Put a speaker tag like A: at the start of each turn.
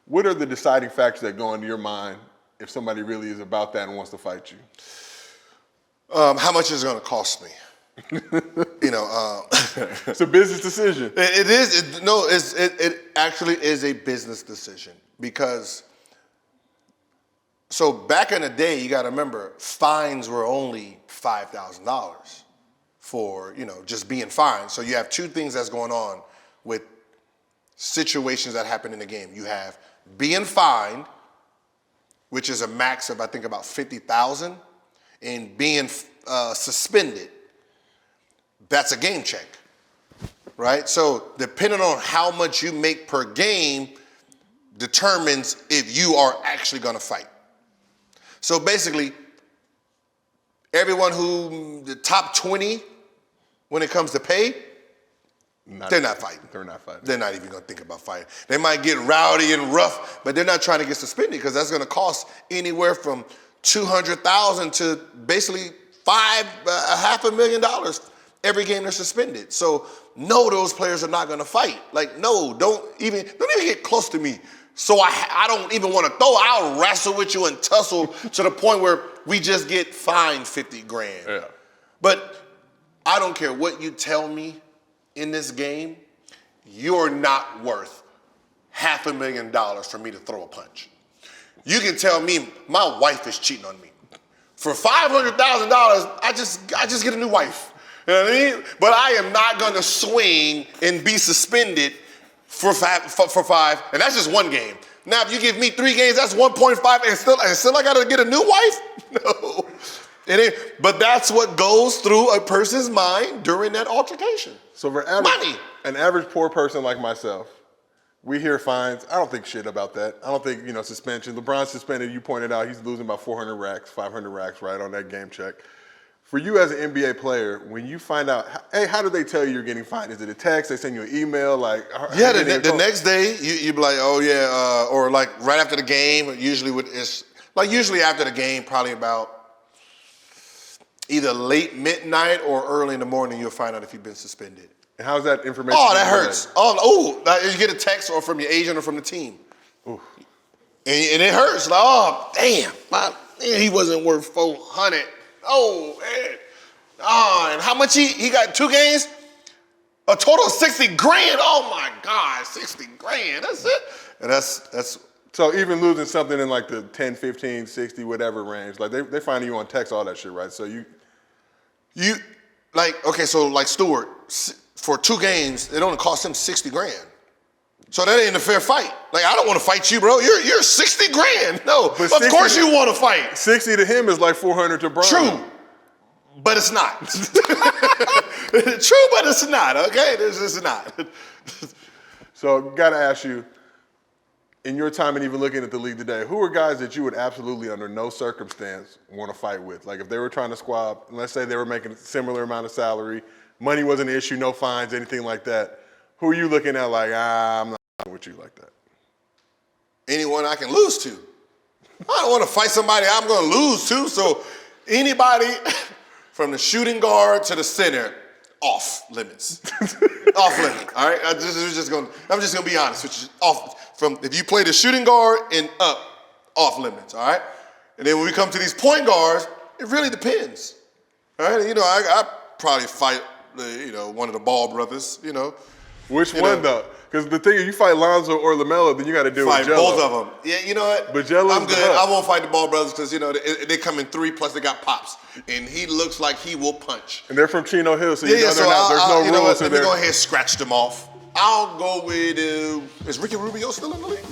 A: What are the deciding factors that go into your mind if somebody really is about that and wants to fight you?
B: How much is it going to cost me?
A: It's a business decision.
B: It is. It actually is a business decision because. So back in the day, you got to remember, fines were only $5,000 for just being fined. So you have two things that's going on with situations that happen in the game. You have being fined, which is a max of I think about $50,000, and being suspended. That's a game check, right? So depending on how much you make per game determines if you are actually going to fight. So basically, everyone the top 20, when it comes to pay, they're not fighting.
A: They're not fighting.
B: They're not even going to think about fighting. They might get rowdy and rough, but they're not trying to get suspended because that's going to cost anywhere from $200,000 to basically $500,000 every game they're suspended. So no, those players are not going to fight. Like, no, don't even get close to me. So I don't even want to throw. I'll wrestle with you and tussle to the point where we just get fined $50,000.
A: Yeah.
B: But I don't care what you tell me in this game, you're not worth $500,000 for me to throw a punch. You can tell me my wife is cheating on me. For $500,000, I just get a new wife. You know what I mean? But I am not going to swing and be suspended for five, and that's just one game. Now, if you give me 3 games, that's 1.5, and still I got to get a new wife? No. It ain't. But that's what goes through a person's mind during that altercation.
A: So for an average poor person like myself, we hear fines. I don't think shit about that. I don't think, suspension. LeBron's suspended, you pointed out, he's losing about 400 racks, 500 racks, right, on that game check. For you as an NBA player, when you find out, hey, how do they tell you you're getting fined? Is it a text? They send you an email?
B: Yeah, the next day, you be like, oh, yeah, or like right after the game, usually after the game, probably about either late midnight or early in the morning, you'll find out if you've been suspended.
A: And how's that information?
B: Oh, that hurts. You get a text or from your agent or from the team. Ooh. And it hurts. Like, oh, damn, he wasn't worth 400. Oh, man. Oh, and how much he got 2 games? A total of $60,000. Oh my God, $60,000. That's it. And that's
A: so even losing something in like the 10, 15, 60, whatever range, like they find you on text, all that shit, right? So you like, okay, so like Stewart, for 2 games, it only cost him $60,000. So that ain't a fair fight. Like, I don't want to fight you, bro. You're $60,000. No, of course you want to fight. 60 to him is like 400 to Bron.
B: True, but it's not. True, but it's not. Okay, this is not.
A: So, gotta ask you, in your time and even looking at the league today, who are guys that you would absolutely, under no circumstance, want to fight with? Like, if they were trying to squab, let's say they were making a similar amount of salary, money wasn't an issue, no fines, anything like that. Who are you looking at like, I'm not with you like that?
B: Anyone I can lose to. I don't want to fight somebody I'm going to lose to. So anybody from the shooting guard to the center, off limits. Off limits. All right. I'm just going to be honest with you. If you play the shooting guard and up, off limits. All right. And then when we come to these point guards, it really depends. All right. I probably fight one of the Ball brothers.
A: Which one though? Because the thing is, you fight Lonzo or LaMelo, then you got to deal with Jello.
B: Both of them. Yeah, you know what?
A: But Jello's
B: I'm good. I won't fight the Ball brothers because they come in 3 plus they got pops, and he looks like he will punch.
A: And they're from Chino Hill, so
B: there's no rules. Let me go ahead and scratch them off. I'll go with. Is Ricky Rubio still in the league?